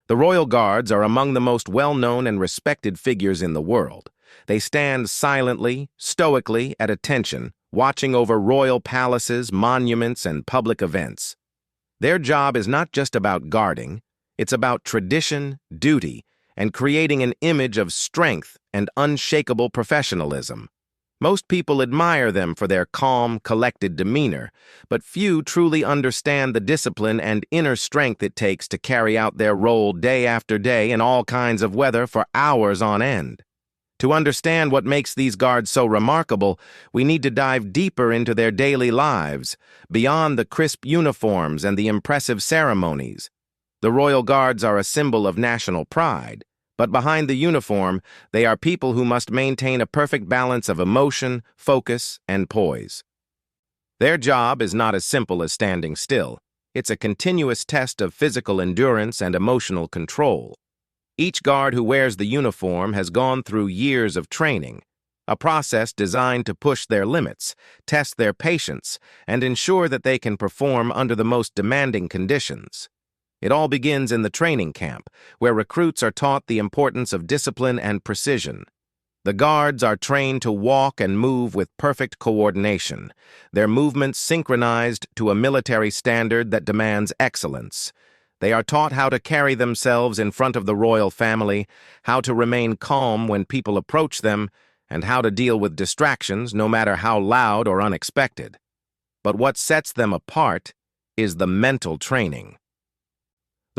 The Royal Guards are among the most well-known and respected figures in the world. They stand silently, stoically at attention, watching over royal palaces, monuments, and public events. Their job is not just about guarding, it's about tradition, duty, and creating an image of strength and unshakable professionalism. Most people admire them for their calm, collected demeanor, but few truly understand the discipline and inner strength it takes to carry out their role day after day in all kinds of weather for hours on end. To understand what makes these guards so remarkable, we need to dive deeper into their daily lives, beyond the crisp uniforms and the impressive ceremonies. The Royal Guards are a symbol of national pride, but behind the uniform, they are people who must maintain a perfect balance of emotion, focus, and poise. Their job is not as simple as standing still. It's a continuous test of physical endurance and emotional control. Each guard who wears the uniform has gone through years of training, a process designed to push their limits, test their patience, and ensure that they can perform under the most demanding conditions. It all begins in the training camp, where recruits are taught the importance of discipline and precision. The guards are trained to walk and move with perfect coordination, their movements synchronized to a military standard that demands excellence. They are taught how to carry themselves in front of the royal family, how to remain calm when people approach them, and how to deal with distractions, no matter how loud or unexpected. But what sets them apart is the mental training.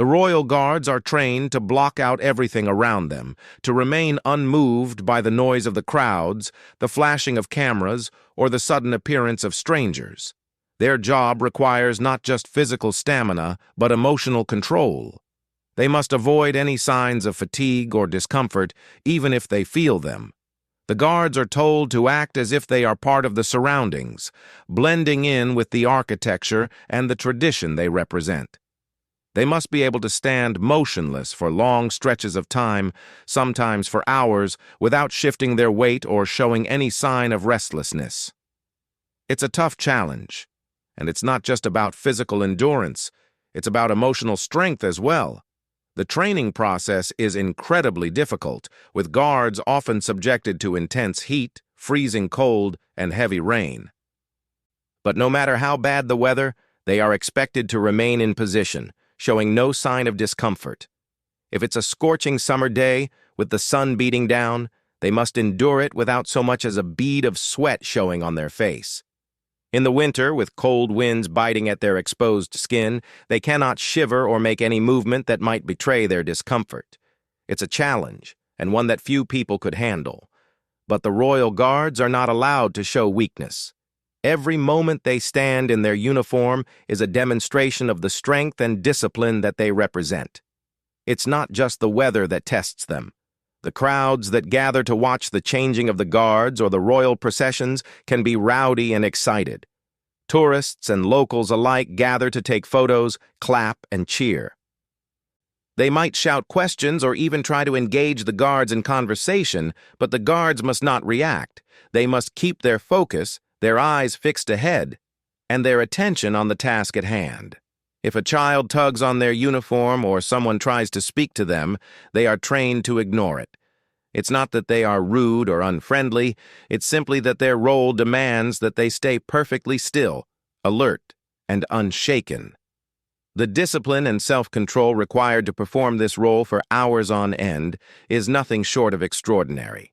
The Royal Guards are trained to block out everything around them, to remain unmoved by the noise of the crowds, the flashing of cameras, or the sudden appearance of strangers. Their job requires not just physical stamina, but emotional control. They must avoid any signs of fatigue or discomfort, even if they feel them. The guards are told to act as if they are part of the surroundings, blending in with the architecture and the tradition they represent. They must be able to stand motionless for long stretches of time, sometimes for hours, without shifting their weight or showing any sign of restlessness. It's a tough challenge, and it's not just about physical endurance, it's about emotional strength as well. The training process is incredibly difficult, with guards often subjected to intense heat, freezing cold, and heavy rain. But no matter how bad the weather, they are expected to remain in position, showing no sign of discomfort. If it's a scorching summer day, with the sun beating down, they must endure it without so much as a bead of sweat showing on their face. In the winter, with cold winds biting at their exposed skin, they cannot shiver or make any movement that might betray their discomfort. It's a challenge, and one that few people could handle. But the Royal Guards are not allowed to show weakness. Every moment they stand in their uniform is a demonstration of the strength and discipline that they represent. It's not just the weather that tests them. The crowds that gather to watch the changing of the guards or the royal processions can be rowdy and excited. Tourists and locals alike gather to take photos, clap, and cheer. They might shout questions or even try to engage the guards in conversation, but the guards must not react. They must keep their focus, their eyes fixed ahead, and their attention on the task at hand. If a child tugs on their uniform or someone tries to speak to them, they are trained to ignore it. It's not that they are rude or unfriendly, it's simply that their role demands that they stay perfectly still, alert, and unshaken. The discipline and self-control required to perform this role for hours on end is nothing short of extraordinary.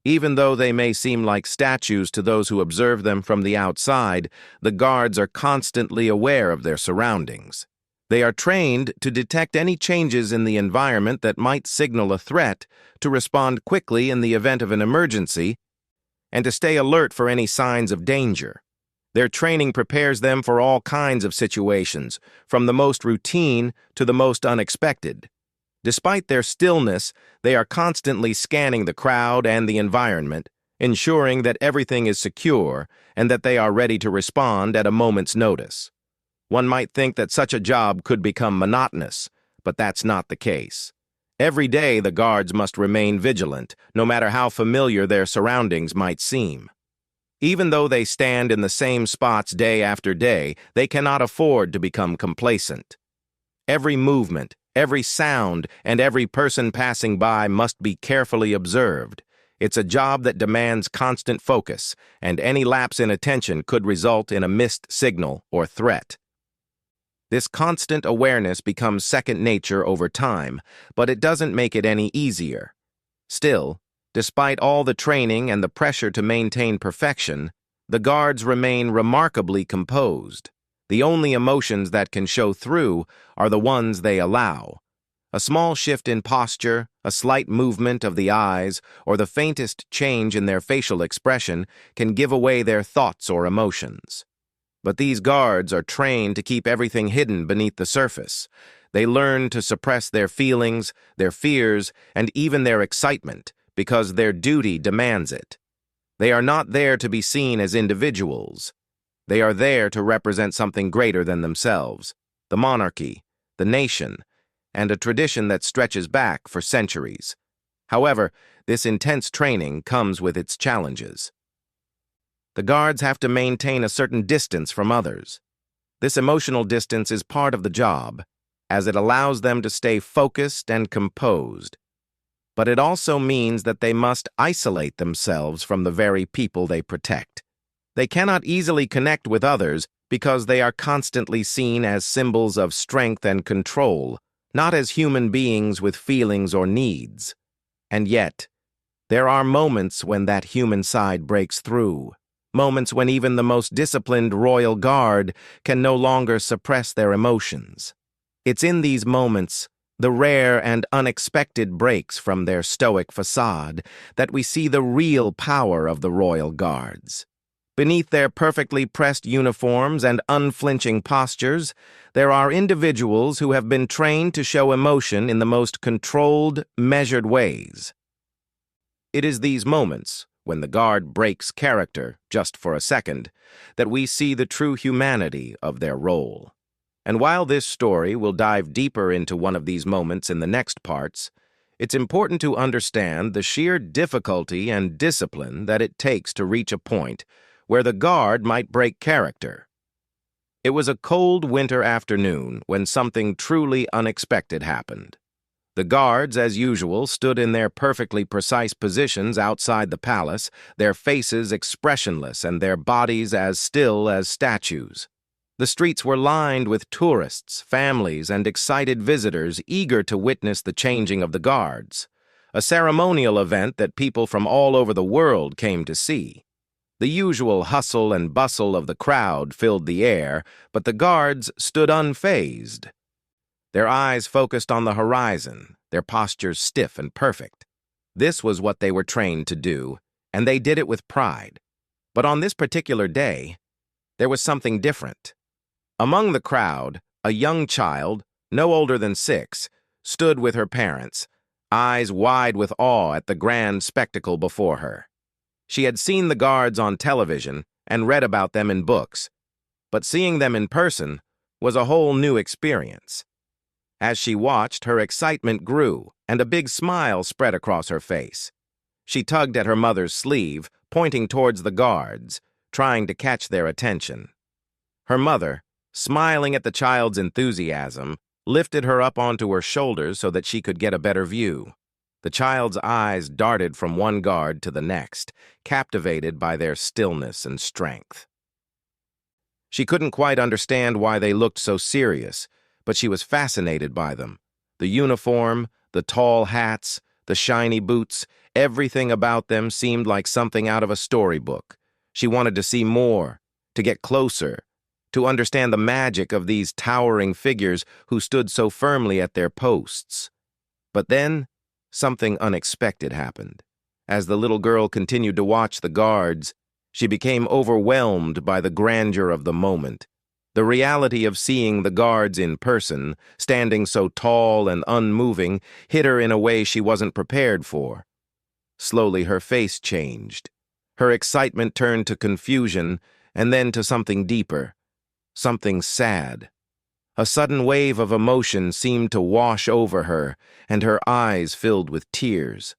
Even though they may seem like statues to those who observe them from the outside, the guards are constantly aware of their surroundings. They are trained to detect any changes in the environment that might signal a threat, to respond quickly in the event of an emergency, and to stay alert for any signs of danger. Their training prepares them for all kinds of situations, from the most routine to the most unexpected. Despite their stillness, they are constantly scanning the crowd and the environment, ensuring that everything is secure and that they are ready to respond at a moment's notice. One might think that such a job could become monotonous, but that's not the case. Every day the guards must remain vigilant, no matter how familiar their surroundings might seem. Even though they stand in the same spots day after day, they cannot afford to become complacent. Every movement, Every sound and every person passing by must be carefully observed. It's a job that demands constant focus, and any lapse in attention could result in a missed signal or threat. This constant awareness becomes second nature over time, but it doesn't make it any easier. Still, despite all the training and the pressure to maintain perfection, the guards remain remarkably composed. The only emotions that can show through are the ones they allow. A small shift in posture, a slight movement of the eyes, or the faintest change in their facial expression can give away their thoughts or emotions. But these guards are trained to keep everything hidden beneath the surface. They learn to suppress their feelings, their fears, and even their excitement, because their duty demands it. They are not there to be seen as individuals. They are there to represent something greater than themselves, the monarchy, the nation, and a tradition that stretches back for centuries. However, this intense training comes with its challenges. The guards have to maintain a certain distance from others. This emotional distance is part of the job, as it allows them to stay focused and composed. But it also means that they must isolate themselves from the very people they protect. They cannot easily connect with others because they are constantly seen as symbols of strength and control, not as human beings with feelings or needs. And yet, there are moments when that human side breaks through. Moments when even the most disciplined royal guard can no longer suppress their emotions. It's in these moments, the rare and unexpected breaks from their stoic facade, that we see the real power of the royal guards. Beneath their perfectly pressed uniforms and unflinching postures, there are individuals who have been trained to show emotion in the most controlled, measured ways. It is these moments, when the guard breaks character, just for a second, that we see the true humanity of their role. And while this story will dive deeper into one of these moments in the next parts, it's important to understand the sheer difficulty and discipline that it takes to reach a point where the guard might break character. It was a cold winter afternoon when something truly unexpected happened. The guards, as usual, stood in their perfectly precise positions outside the palace, their faces expressionless and their bodies as still as statues. The streets were lined with tourists, families, and excited visitors eager to witness the changing of the guards, a ceremonial event that people from all over the world came to see. The usual hustle and bustle of the crowd filled the air, but the guards stood unfazed. Their eyes focused on the horizon, their postures stiff and perfect. This was what they were trained to do, and they did it with pride. But on this particular day, there was something different. Among the crowd, a young child, no older than 6, stood with her parents, eyes wide with awe at the grand spectacle before her. She had seen the guards on television and read about them in books, but seeing them in person was a whole new experience. As she watched, her excitement grew, and a big smile spread across her face. She tugged at her mother's sleeve, pointing towards the guards, trying to catch their attention. Her mother, smiling at the child's enthusiasm, lifted her up onto her shoulders so that she could get a better view. The child's eyes darted from one guard to the next, captivated by their stillness and strength. She couldn't quite understand why they looked so serious, but she was fascinated by them. The uniform, the tall hats, the shiny boots, everything about them seemed like something out of a storybook. She wanted to see more, to get closer, to understand the magic of these towering figures who stood so firmly at their posts. But then, something unexpected happened. As the little girl continued to watch the guards, she became overwhelmed by the grandeur of the moment. The reality of seeing the guards in person, standing so tall and unmoving, hit her in a way she wasn't prepared for. Slowly her face changed. Her excitement turned to confusion, and then to something deeper, something sad. A sudden wave of emotion seemed to wash over her, and her eyes filled with tears.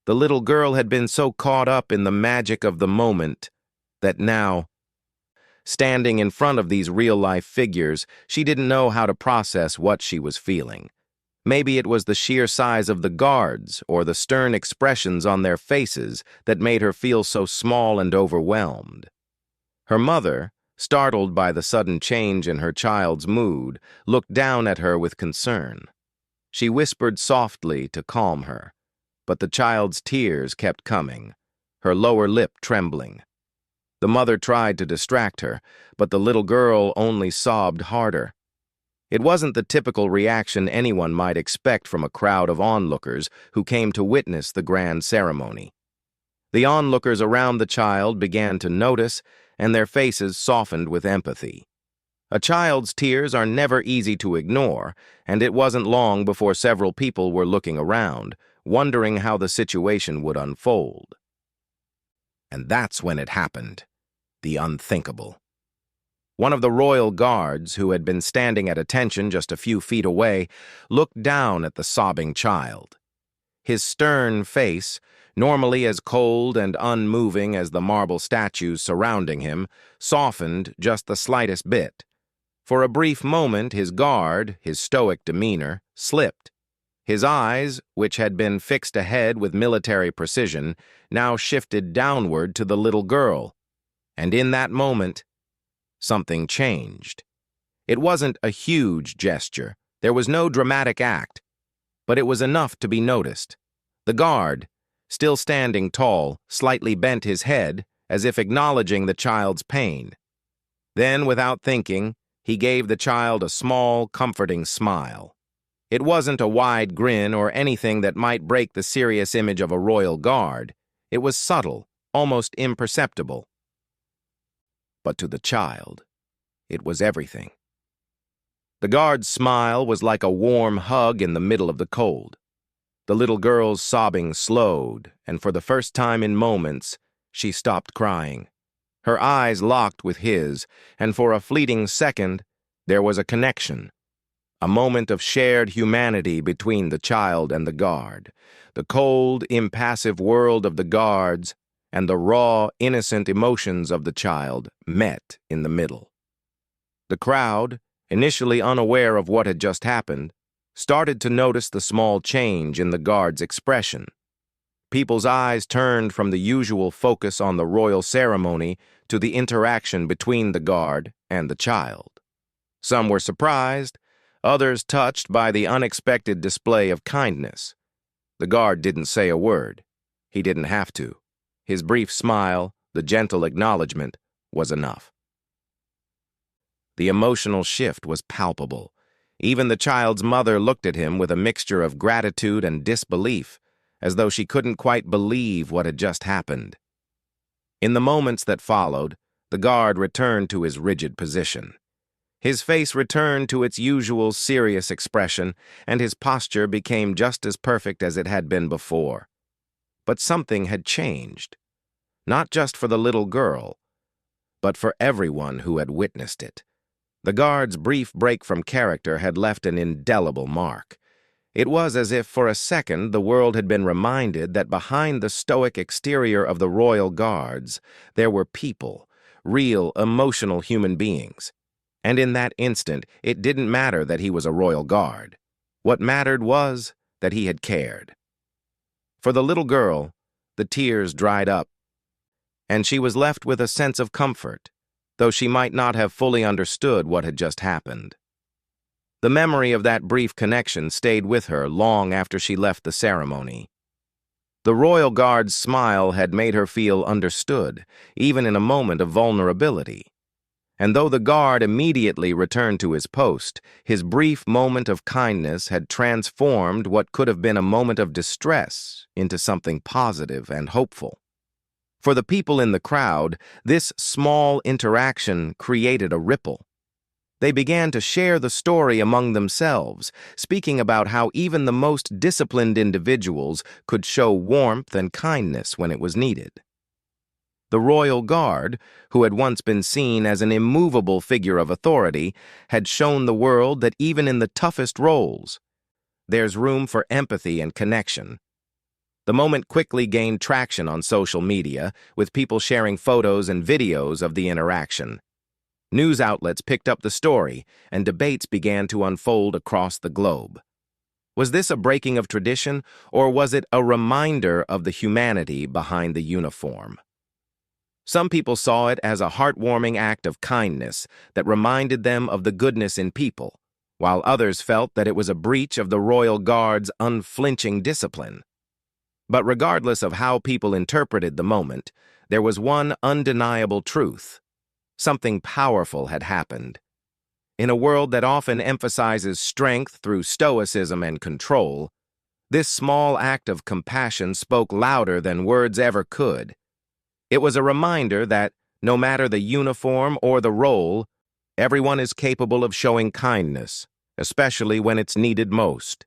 The little girl had been so caught up in the magic of the moment that now, standing in front of these real-life figures, she didn't know how to process what she was feeling. Maybe it was the sheer size of the guards or the stern expressions on their faces that made her feel so small and overwhelmed. Her mother, startled by the sudden change in her child's mood, looked down at her with concern. She whispered softly to calm her, but the child's tears kept coming, her lower lip trembling. The mother tried to distract her, but the little girl only sobbed harder. It wasn't the typical reaction anyone might expect from a crowd of onlookers who came to witness the grand ceremony. The onlookers around the child began to notice, and their faces softened with empathy. A child's tears are never easy to ignore, and it wasn't long before several people were looking around, wondering how the situation would unfold. And that's when it happened. The unthinkable. One of the royal guards, who had been standing at attention just a few feet away, looked down at the sobbing child. His stern face, normally as cold and unmoving as the marble statues surrounding him, softened just the slightest bit. For a brief moment, his guard, his stoic demeanor, slipped. His eyes, which had been fixed ahead with military precision, now shifted downward to the little girl. And in that moment, something changed. It wasn't a huge gesture. There was no dramatic act, but it was enough to be noticed. The guard, still standing tall, slightly bent his head, as if acknowledging the child's pain. Then, without thinking, he gave the child a small, comforting smile. It wasn't a wide grin or anything that might break the serious image of a royal guard. It was subtle, almost imperceptible. But to the child, it was everything. The guard's smile was like a warm hug in the middle of the cold. The little girl's sobbing slowed, and for the first time in moments, she stopped crying. Her eyes locked with his, and for a fleeting second, there was a connection. A moment of shared humanity between the child and the guard. The cold, impassive world of the guards and the raw, innocent emotions of the child met in the middle. The crowd, initially unaware of what had just happened, started to notice the small change in the guard's expression. People's eyes turned from the usual focus on the royal ceremony to the interaction between the guard and the child. Some were surprised, others touched by the unexpected display of kindness. The guard didn't say a word. He didn't have to. His brief smile, the gentle acknowledgement, was enough. The emotional shift was palpable. Even the child's mother looked at him with a mixture of gratitude and disbelief, as though she couldn't quite believe what had just happened. In the moments that followed, the guard returned to his rigid position. His face returned to its usual serious expression, and his posture became just as perfect as it had been before. But something had changed, not just for the little girl, but for everyone who had witnessed it. The guard's brief break from character had left an indelible mark. It was as if for a second the world had been reminded that behind the stoic exterior of the royal guards, there were people, real, emotional human beings. And in that instant, it didn't matter that he was a royal guard. What mattered was that he had cared. For the little girl, the tears dried up, and she was left with a sense of comfort, though she might not have fully understood what had just happened. The memory of that brief connection stayed with her long after she left the ceremony. The royal guard's smile had made her feel understood, even in a moment of vulnerability. And though the guard immediately returned to his post, his brief moment of kindness had transformed what could have been a moment of distress into something positive and hopeful. For the people in the crowd, this small interaction created a ripple. They began to share the story among themselves, speaking about how even the most disciplined individuals could show warmth and kindness when it was needed. The royal guard, who had once been seen as an immovable figure of authority, had shown the world that even in the toughest roles, there's room for empathy and connection. The moment quickly gained traction on social media, with people sharing photos and videos of the interaction. News outlets picked up the story, and debates began to unfold across the globe. Was this a breaking of tradition, or was it a reminder of the humanity behind the uniform? Some people saw it as a heartwarming act of kindness that reminded them of the goodness in people, while others felt that it was a breach of the Royal Guard's unflinching discipline. But regardless of how people interpreted the moment, there was one undeniable truth. Something powerful had happened. In a world that often emphasizes strength through stoicism and control, this small act of compassion spoke louder than words ever could. It was a reminder that, no matter the uniform or the role, everyone is capable of showing kindness, especially when it's needed most.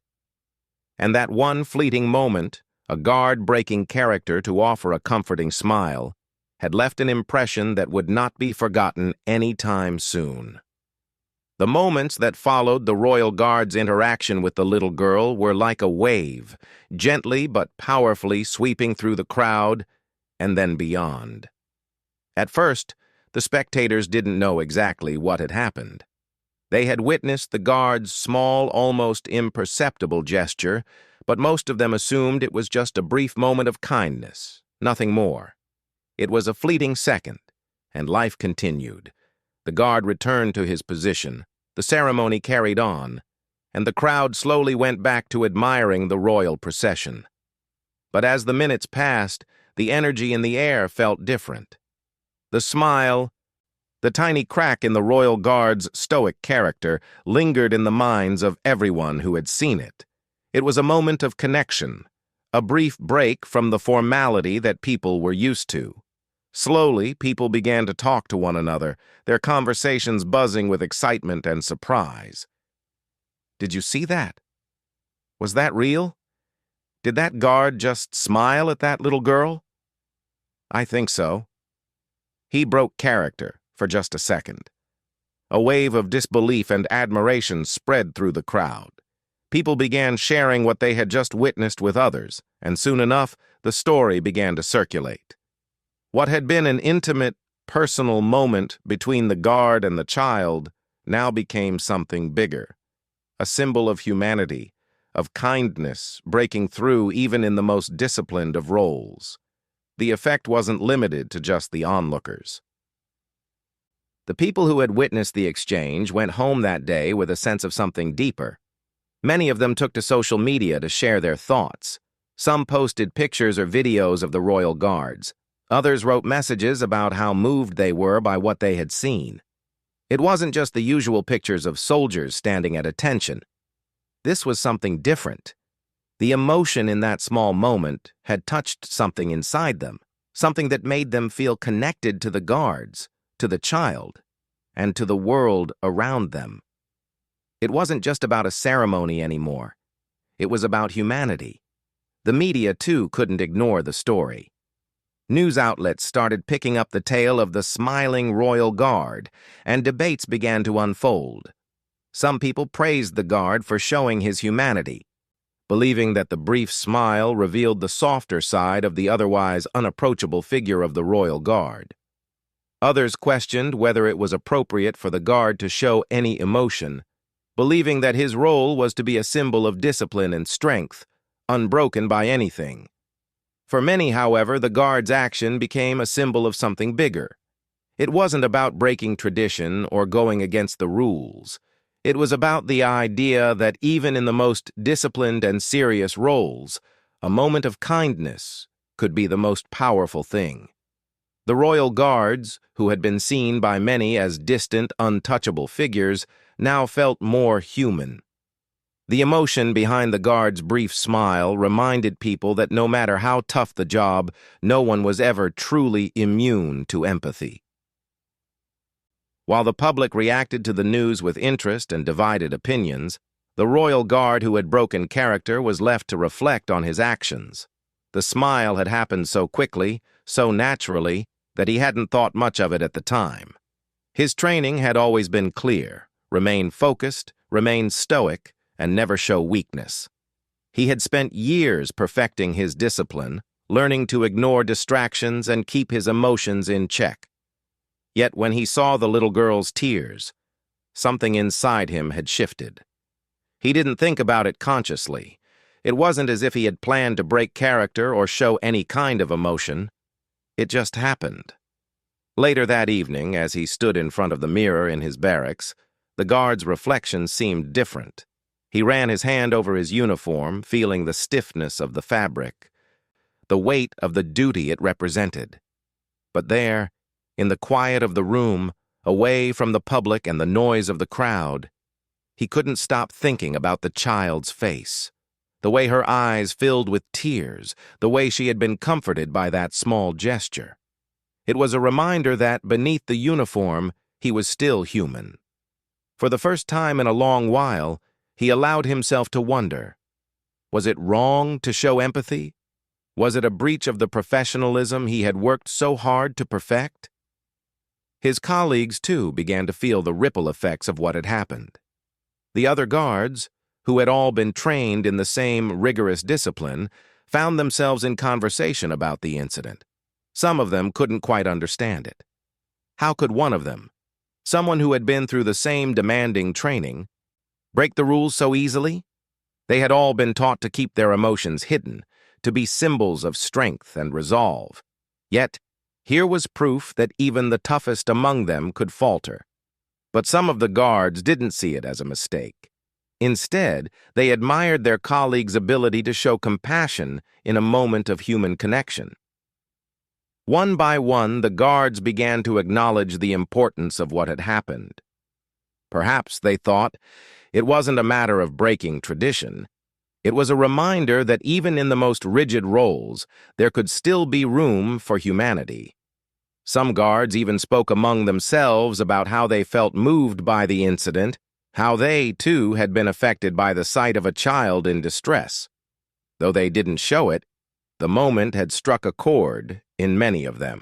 And that one fleeting moment, a guard breaking character to offer a comforting smile, had left an impression that would not be forgotten any time soon. The moments that followed the Royal Guard's interaction with the little girl were like a wave, gently but powerfully sweeping through the crowd and then beyond. At first, the spectators didn't know exactly what had happened. They had witnessed the guard's small, almost imperceptible gesture, but most of them assumed it was just a brief moment of kindness, nothing more. It was a fleeting second, and life continued. The guard returned to his position, the ceremony carried on, and the crowd slowly went back to admiring the royal procession. But as the minutes passed, the energy in the air felt different. The smile, the tiny crack in the Royal Guard's stoic character, lingered in the minds of everyone who had seen it. It was a moment of connection, a brief break from the formality that people were used to. Slowly, people began to talk to one another, their conversations buzzing with excitement and surprise. "Did you see that? Was that real? Did that guard just smile at that little girl?" "I think so." He broke character for just a second. A wave of disbelief and admiration spread through the crowd. People began sharing what they had just witnessed with others, and soon enough, the story began to circulate. What had been an intimate, personal moment between the guard and the child now became something bigger, a symbol of humanity, of kindness breaking through even in the most disciplined of roles. The effect wasn't limited to just the onlookers. The people who had witnessed the exchange went home that day with a sense of something deeper. Many of them took to social media to share their thoughts. Some posted pictures or videos of the Royal Guards. Others wrote messages about how moved they were by what they had seen. It wasn't just the usual pictures of soldiers standing at attention. This was something different. The emotion in that small moment had touched something inside them, something that made them feel connected to the guards, to the child, and to the world around them. It wasn't just about a ceremony anymore. It was about humanity. The media, too, couldn't ignore the story. News outlets started picking up the tale of the smiling Royal Guard, and debates began to unfold. Some people praised the guard for showing his humanity, believing that the brief smile revealed the softer side of the otherwise unapproachable figure of the Royal Guard. Others questioned whether it was appropriate for the guard to show any emotion, believing that his role was to be a symbol of discipline and strength, unbroken by anything. For many, however, the guard's action became a symbol of something bigger. It wasn't about breaking tradition or going against the rules. It was about the idea that even in the most disciplined and serious roles, a moment of kindness could be the most powerful thing. The Royal Guards, who had been seen by many as distant, untouchable figures, now felt more human. The emotion behind the guard's brief smile reminded people that no matter how tough the job, no one was ever truly immune to empathy. While the public reacted to the news with interest and divided opinions, the Royal Guard who had broken character was left to reflect on his actions. The smile had happened so quickly, so naturally, that he hadn't thought much of it at the time. His training had always been clear: remain focused, remain stoic, and never show weakness. He had spent years perfecting his discipline, learning to ignore distractions and keep his emotions in check. Yet when he saw the little girl's tears, something inside him had shifted. He didn't think about it consciously. It wasn't as if he had planned to break character or show any kind of emotion. It just happened. Later that evening, as he stood in front of the mirror in his barracks, the guard's reflection seemed different. He ran his hand over his uniform, feeling the stiffness of the fabric, the weight of the duty it represented. But there, in the quiet of the room, away from the public and the noise of the crowd, he couldn't stop thinking about the child's face, the way her eyes filled with tears, the way she had been comforted by that small gesture. It was a reminder that, beneath the uniform, he was still human. For the first time in a long while, he allowed himself to wonder, was it wrong to show empathy? Was it a breach of the professionalism he had worked so hard to perfect? His colleagues, too, began to feel the ripple effects of what had happened. The other guards, who had all been trained in the same rigorous discipline, found themselves in conversation about the incident. Some of them couldn't quite understand it. How could one of them, someone who had been through the same demanding training, break the rules so easily? They had all been taught to keep their emotions hidden, to be symbols of strength and resolve. Yet, here was proof that even the toughest among them could falter. But some of the guards didn't see it as a mistake. Instead, they admired their colleagues' ability to show compassion in a moment of human connection. One by one, the guards began to acknowledge the importance of what had happened. Perhaps, they thought, it wasn't a matter of breaking tradition. It was a reminder that even in the most rigid roles, there could still be room for humanity. Some guards even spoke among themselves about how they felt moved by the incident, how they, too, had been affected by the sight of a child in distress. Though they didn't show it, the moment had struck a chord in many of them.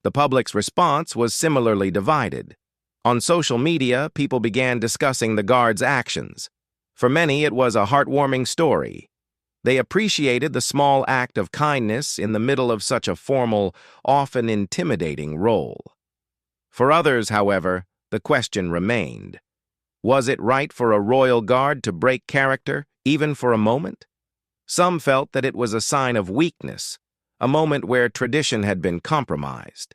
The public's response was similarly divided. On social media, people began discussing the guards' actions. For many, it was a heartwarming story. They appreciated the small act of kindness in the middle of such a formal, often intimidating role. For others, however, the question remained. Was it right for a royal guard to break character, even for a moment? Some felt that it was a sign of weakness, a moment where tradition had been compromised.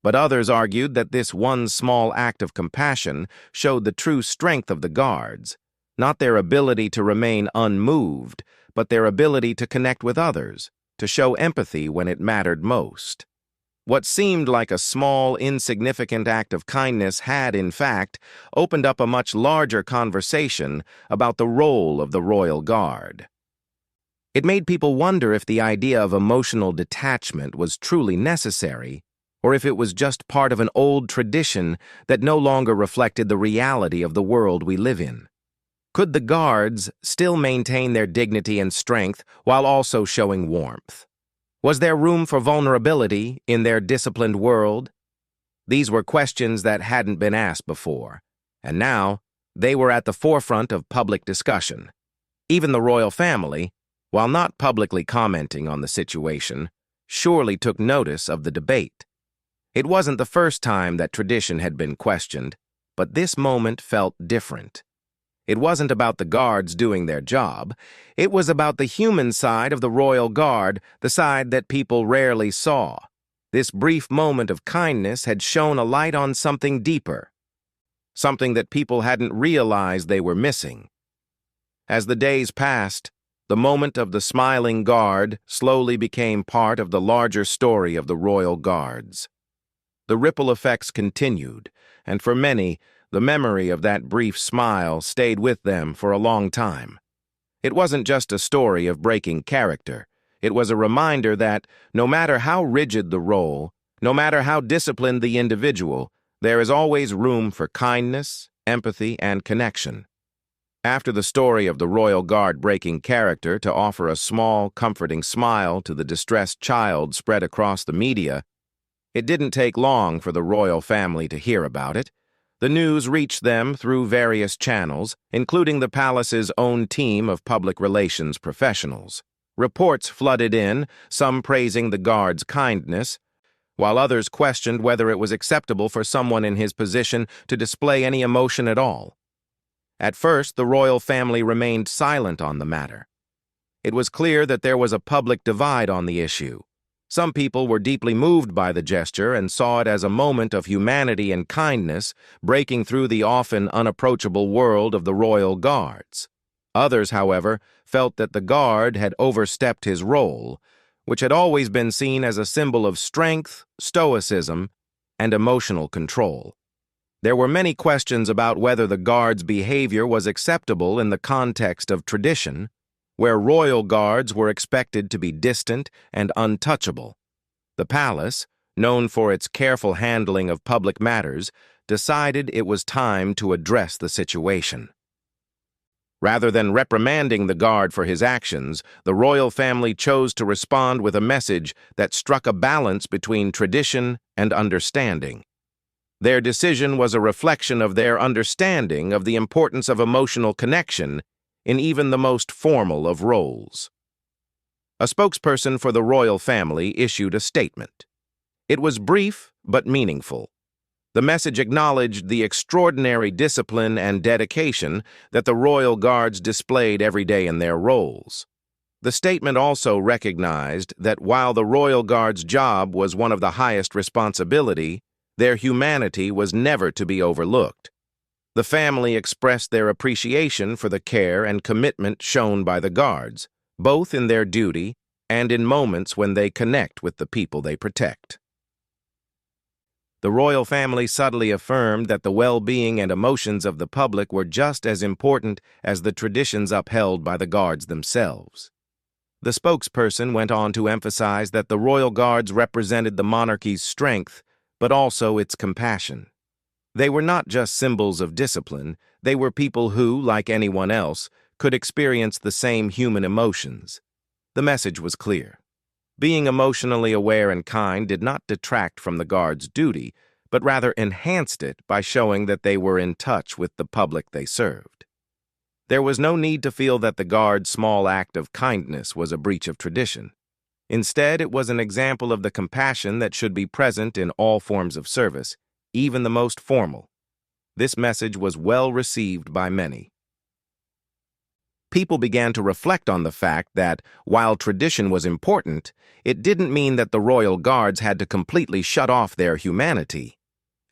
But others argued that this one small act of compassion showed the true strength of the guards, not their ability to remain unmoved, but their ability to connect with others, to show empathy when it mattered most. What seemed like a small, insignificant act of kindness had, in fact, opened up a much larger conversation about the role of the royal guard. It made people wonder if the idea of emotional detachment was truly necessary, or if it was just part of an old tradition that no longer reflected the reality of the world we live in. Could the guards still maintain their dignity and strength while also showing warmth? Was there room for vulnerability in their disciplined world? These were questions that hadn't been asked before, and now they were at the forefront of public discussion. Even the royal family, while not publicly commenting on the situation, surely took notice of the debate. It wasn't the first time that tradition had been questioned, but this moment felt different. It wasn't about the guards doing their job. It was about the human side of the royal guard, the side that people rarely saw. This brief moment of kindness had shone a light on something deeper, something that people hadn't realized they were missing. As the days passed, the moment of the smiling guard slowly became part of the larger story of the royal guards. The ripple effects continued, and for many, the memory of that brief smile stayed with them for a long time. It wasn't just a story of breaking character. It was a reminder that, no matter how rigid the role, no matter how disciplined the individual, there is always room for kindness, empathy, and connection. After the story of the royal guard breaking character to offer a small, comforting smile to the distressed child spread across the media, it didn't take long for the royal family to hear about it. The news reached them through various channels, including the palace's own team of public relations professionals. Reports flooded in, some praising the guard's kindness, while others questioned whether it was acceptable for someone in his position to display any emotion at all. At first, the royal family remained silent on the matter. It was clear that there was a public divide on the issue. Some people were deeply moved by the gesture and saw it as a moment of humanity and kindness, breaking through the often unapproachable world of the royal guards. Others, however, felt that the guard had overstepped his role, which had always been seen as a symbol of strength, stoicism, and emotional control. There were many questions about whether the guard's behavior was acceptable in the context of tradition, where royal guards were expected to be distant and untouchable. The palace, known for its careful handling of public matters, decided it was time to address the situation. Rather than reprimanding the guard for his actions, the royal family chose to respond with a message that struck a balance between tradition and understanding. Their decision was a reflection of their understanding of the importance of emotional connection in even the most formal of roles. A spokesperson for the royal family issued a statement. It was brief but meaningful. The message acknowledged the extraordinary discipline and dedication that the royal guards displayed every day in their roles. The statement also recognized that while the royal guards' job was one of the highest responsibility, their humanity was never to be overlooked. The family expressed their appreciation for the care and commitment shown by the guards, both in their duty and in moments when they connect with the people they protect. The royal family subtly affirmed that the well-being and emotions of the public were just as important as the traditions upheld by the guards themselves. The spokesperson went on to emphasize that the royal guards represented the monarchy's strength, but also its compassion. They were not just symbols of discipline, they were people who, like anyone else, could experience the same human emotions. The message was clear. Being emotionally aware and kind did not detract from the guards' duty, but rather enhanced it by showing that they were in touch with the public they served. There was no need to feel that the guards' small act of kindness was a breach of tradition. Instead, it was an example of the compassion that should be present in all forms of service, even the most formal. This message was well received by many. People began to reflect on the fact that, while tradition was important, it didn't mean that the royal guards had to completely shut off their humanity.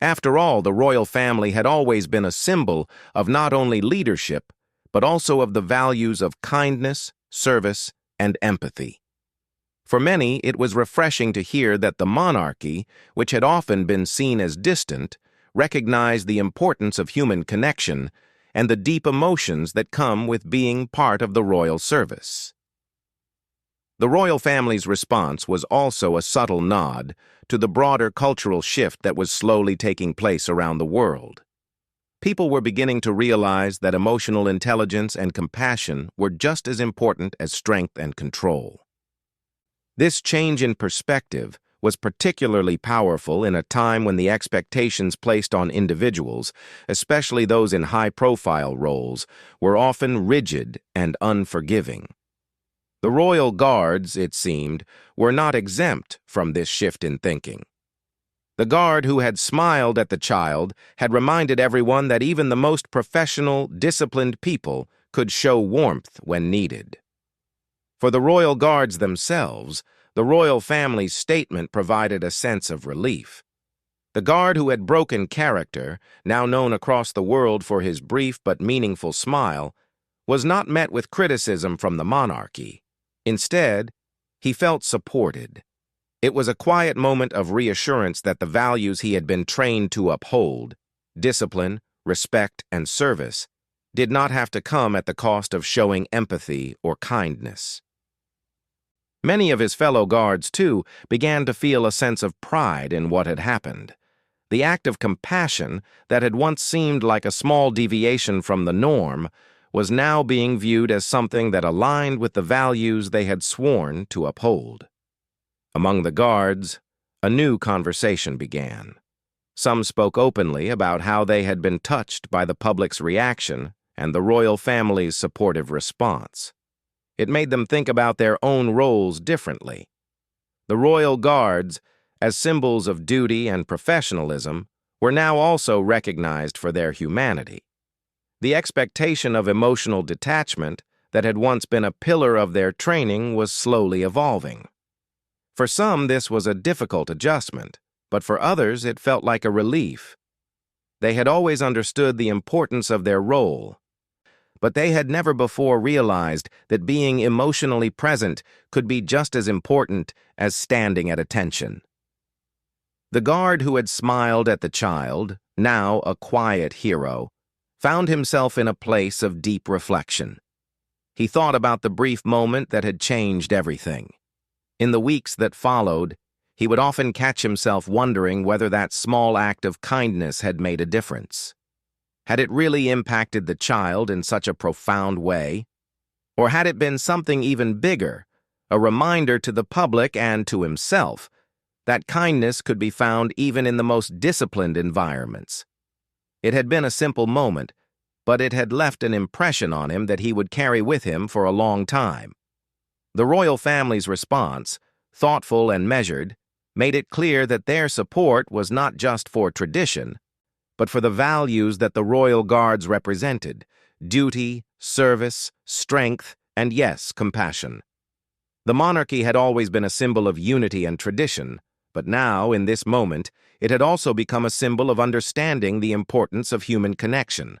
After all, the royal family had always been a symbol of not only leadership, but also of the values of kindness, service, and empathy. For many, it was refreshing to hear that the monarchy, which had often been seen as distant, recognized the importance of human connection and the deep emotions that come with being part of the royal service. The royal family's response was also a subtle nod to the broader cultural shift that was slowly taking place around the world. People were beginning to realize that emotional intelligence and compassion were just as important as strength and control. This change in perspective was particularly powerful in a time when the expectations placed on individuals, especially those in high-profile roles, were often rigid and unforgiving. The royal guards, it seemed, were not exempt from this shift in thinking. The guard who had smiled at the child had reminded everyone that even the most professional, disciplined people could show warmth when needed. For the royal guards themselves, the royal family's statement provided a sense of relief. The guard who had broken character, now known across the world for his brief but meaningful smile, was not met with criticism from the monarchy. Instead, he felt supported. It was a quiet moment of reassurance that the values he had been trained to uphold, discipline, respect, and service, did not have to come at the cost of showing empathy or kindness. Many of his fellow guards, too, began to feel a sense of pride in what had happened. The act of compassion that had once seemed like a small deviation from the norm was now being viewed as something that aligned with the values they had sworn to uphold. Among the guards, a new conversation began. Some spoke openly about how they had been touched by the public's reaction and the royal family's supportive response. It made them think about their own roles differently. The royal guards, as symbols of duty and professionalism, were now also recognized for their humanity. The expectation of emotional detachment that had once been a pillar of their training was slowly evolving. For some, this was a difficult adjustment, but for others, it felt like a relief. They had always understood the importance of their role, but they had never before realized that being emotionally present could be just as important as standing at attention. The guard who had smiled at the child, now a quiet hero, found himself in a place of deep reflection. He thought about the brief moment that had changed everything. In the weeks that followed, he would often catch himself wondering whether that small act of kindness had made a difference. Had it really impacted the child in such a profound way? Or had it been something even bigger, a reminder to the public and to himself that kindness could be found even in the most disciplined environments? It had been a simple moment, but it had left an impression on him that he would carry with him for a long time. The royal family's response, thoughtful and measured, made it clear that their support was not just for tradition, but for the values that the royal guards represented: duty, service, strength, and yes, compassion. The monarchy had always been a symbol of unity and tradition, but now, in this moment, it had also become a symbol of understanding the importance of human connection.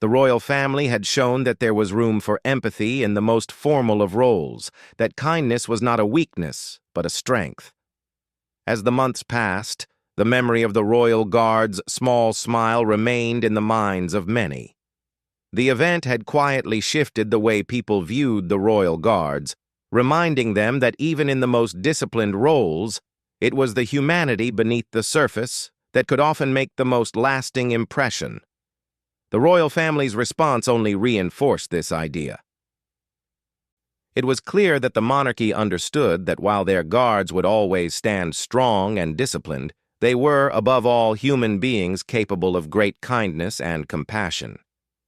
The royal family had shown that there was room for empathy in the most formal of roles, that kindness was not a weakness, but a strength. As the months passed, the memory of the royal guard's small smile remained in the minds of many. The event had quietly shifted the way people viewed the royal guards, reminding them that even in the most disciplined roles, it was the humanity beneath the surface that could often make the most lasting impression. The royal family's response only reinforced this idea. It was clear that the monarchy understood that while their guards would always stand strong and disciplined, they were, above all, human beings capable of great kindness and compassion.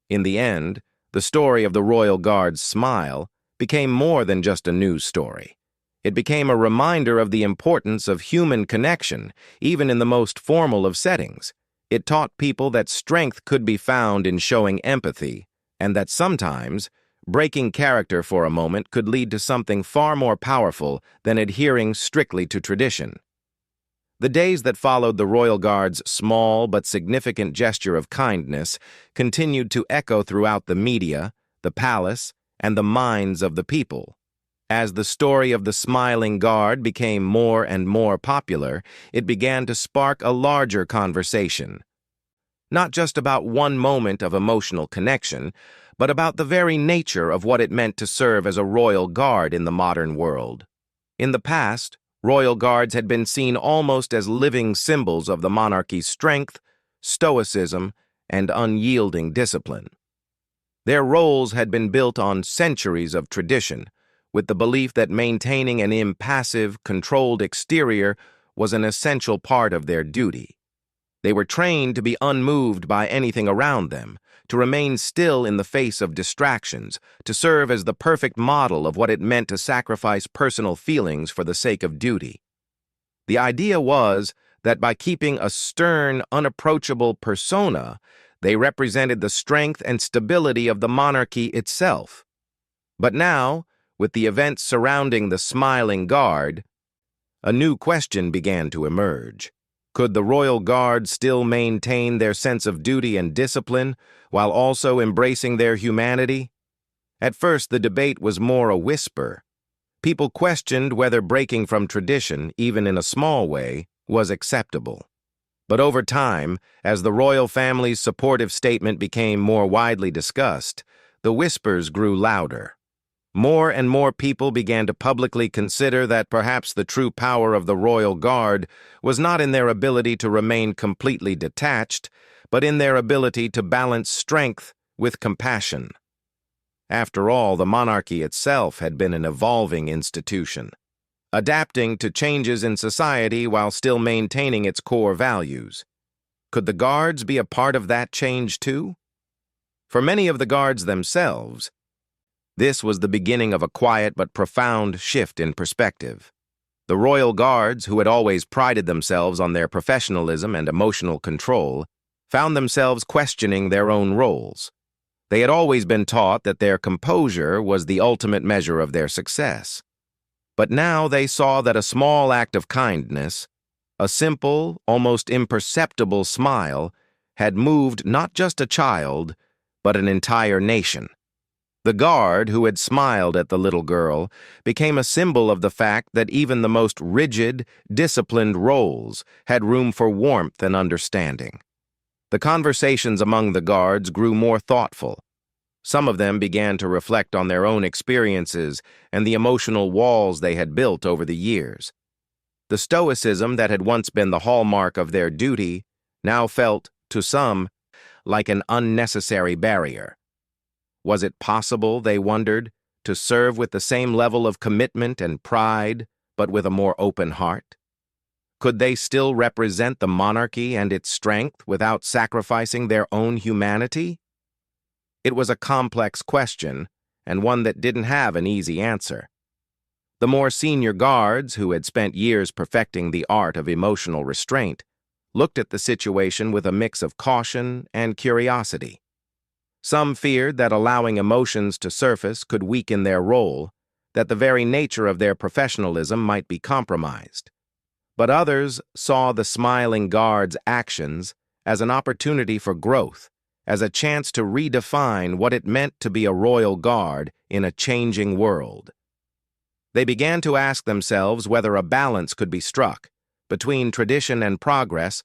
In the end, the story of the royal guard's smile became more than just a news story. It became a reminder of the importance of human connection, even in the most formal of settings. It taught people that strength could be found in showing empathy, and that sometimes breaking character for a moment could lead to something far more powerful than adhering strictly to tradition. The days that followed the royal guard's small but significant gesture of kindness continued to echo throughout the media, the palace, and the minds of the people. As the story of the smiling guard became more and more popular, it began to spark a larger conversation. Not just about one moment of emotional connection, but about the very nature of what it meant to serve as a royal guard in the modern world. In the past, royal guards had been seen almost as living symbols of the monarchy's strength, stoicism, and unyielding discipline. Their roles had been built on centuries of tradition, with the belief that maintaining an impassive, controlled exterior was an essential part of their duty. They were trained to be unmoved by anything around them, to remain still in the face of distractions, to serve as the perfect model of what it meant to sacrifice personal feelings for the sake of duty. The idea was that by keeping a stern, unapproachable persona, they represented the strength and stability of the monarchy itself. But now, with the events surrounding the smiling guard, a new question began to emerge. Could the royal guard still maintain their sense of duty and discipline while also embracing their humanity? At first, the debate was more a whisper. People questioned whether breaking from tradition, even in a small way, was acceptable. But over time, as the royal family's supportive statement became more widely discussed, the whispers grew louder. More and more people began to publicly consider that perhaps the true power of the royal guard was not in their ability to remain completely detached, but in their ability to balance strength with compassion. After all, the monarchy itself had been an evolving institution, adapting to changes in society while still maintaining its core values. Could the guards be a part of that change too? For many of the guards themselves, this was the beginning of a quiet but profound shift in perspective. The royal guards, who had always prided themselves on their professionalism and emotional control, found themselves questioning their own roles. They had always been taught that their composure was the ultimate measure of their success. But now they saw that a small act of kindness, a simple, almost imperceptible smile, had moved not just a child, but an entire nation. The guard, who had smiled at the little girl, became a symbol of the fact that even the most rigid, disciplined roles had room for warmth and understanding. The conversations among the guards grew more thoughtful. Some of them began to reflect on their own experiences and the emotional walls they had built over the years. The stoicism that had once been the hallmark of their duty now felt, to some, like an unnecessary barrier. Was it possible, they wondered, to serve with the same level of commitment and pride, but with a more open heart? Could they still represent the monarchy and its strength without sacrificing their own humanity? It was a complex question, and one that didn't have an easy answer. The more senior guards, who had spent years perfecting the art of emotional restraint, looked at the situation with a mix of caution and curiosity. Some feared that allowing emotions to surface could weaken their role, that the very nature of their professionalism might be compromised. But others saw the smiling guard's actions as an opportunity for growth, as a chance to redefine what it meant to be a royal guard in a changing world. They began to ask themselves whether a balance could be struck between tradition and progress,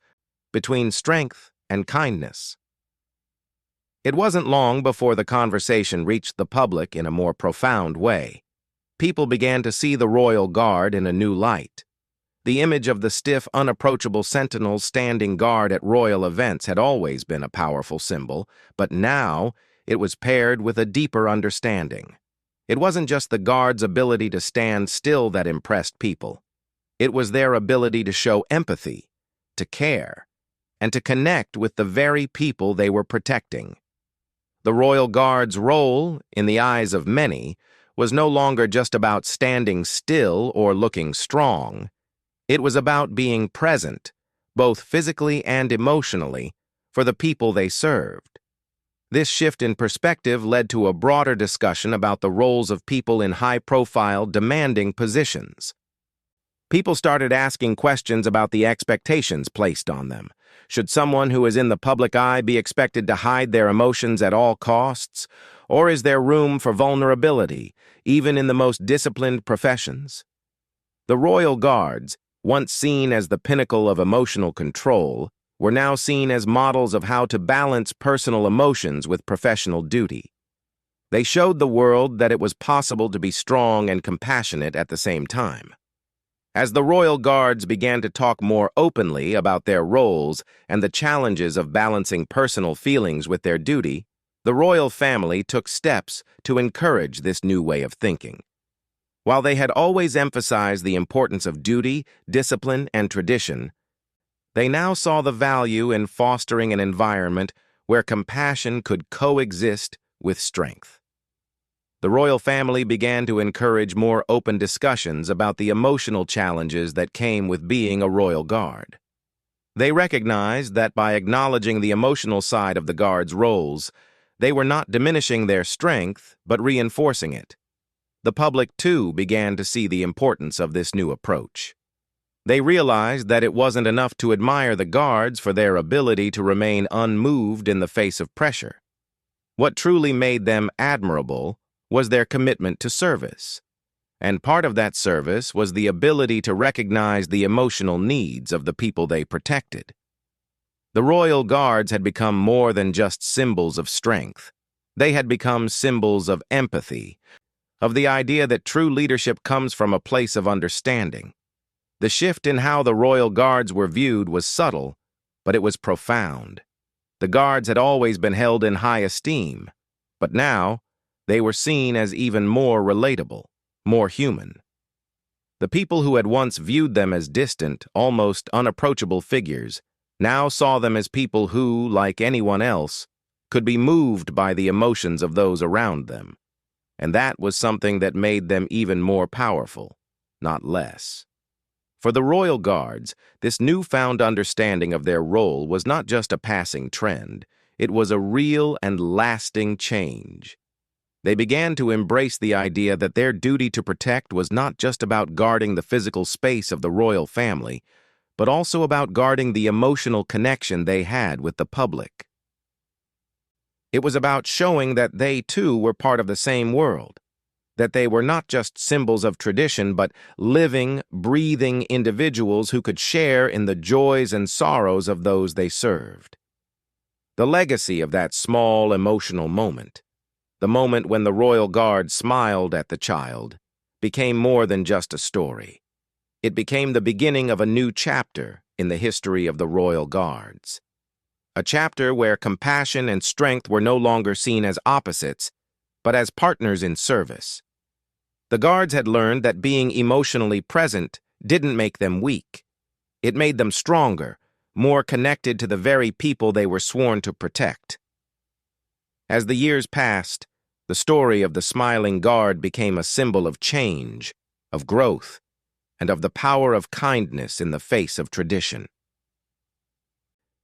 between strength and kindness. It wasn't long before the conversation reached the public in a more profound way. People began to see the royal guard in a new light. The image of the stiff, unapproachable sentinels standing guard at royal events had always been a powerful symbol, but now it was paired with a deeper understanding. It wasn't just the guard's ability to stand still that impressed people. It was their ability to show empathy, to care, and to connect with the very people they were protecting. The royal guard's role, in the eyes of many, was no longer just about standing still or looking strong. It was about being present, both physically and emotionally, for the people they served. This shift in perspective led to a broader discussion about the roles of people in high-profile, demanding positions. People started asking questions about the expectations placed on them. Should someone who is in the public eye be expected to hide their emotions at all costs? Or is there room for vulnerability, even in the most disciplined professions? The royal guards, once seen as the pinnacle of emotional control, were now seen as models of how to balance personal emotions with professional duty. They showed the world that it was possible to be strong and compassionate at the same time. As the royal guards began to talk more openly about their roles and the challenges of balancing personal feelings with their duty, the royal family took steps to encourage this new way of thinking. While they had always emphasized the importance of duty, discipline, and tradition, they now saw the value in fostering an environment where compassion could coexist with strength. The royal family began to encourage more open discussions about the emotional challenges that came with being a royal guard. They recognized that by acknowledging the emotional side of the guard's roles, they were not diminishing their strength, but reinforcing it. The public, too, began to see the importance of this new approach. They realized that it wasn't enough to admire the guards for their ability to remain unmoved in the face of pressure. What truly made them admirable was their commitment to service. And part of that service was the ability to recognize the emotional needs of the people they protected. The royal guards had become more than just symbols of strength. They had become symbols of empathy, of the idea that true leadership comes from a place of understanding. The shift in how the royal guards were viewed was subtle, but it was profound. The guards had always been held in high esteem, but now they were seen as even more relatable, more human. The people who had once viewed them as distant, almost unapproachable figures now saw them as people who, like anyone else, could be moved by the emotions of those around them. And that was something that made them even more powerful, not less. For the royal guards, this newfound understanding of their role was not just a passing trend. It was a real and lasting change. They began to embrace the idea that their duty to protect was not just about guarding the physical space of the royal family, but also about guarding the emotional connection they had with the public. It was about showing that they, too, were part of the same world, that they were not just symbols of tradition, but living, breathing individuals who could share in the joys and sorrows of those they served. The legacy of that small emotional moment, the moment when the royal guard smiled at the child, became more than just a story. It became the beginning of a new chapter in the history of the royal guards. A chapter where compassion and strength were no longer seen as opposites, but as partners in service. The guards had learned that being emotionally present didn't make them weak. It made them stronger, more connected to the very people they were sworn to protect. As the years passed, the story of the smiling guard became a symbol of change, of growth, and of the power of kindness in the face of tradition.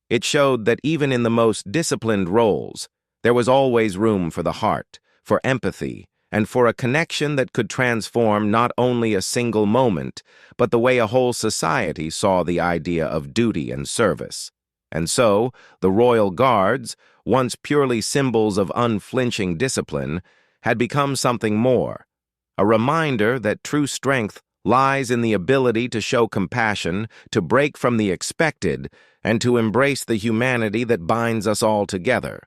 It showed that even in the most disciplined roles, there was always room for the heart, for empathy, and for a connection that could transform not only a single moment, but the way a whole society saw the idea of duty and service. And so, the royal guards, once purely symbols of unflinching discipline, had become something more, a reminder that true strength lies in the ability to show compassion, to break from the expected, and to embrace the humanity that binds us all together.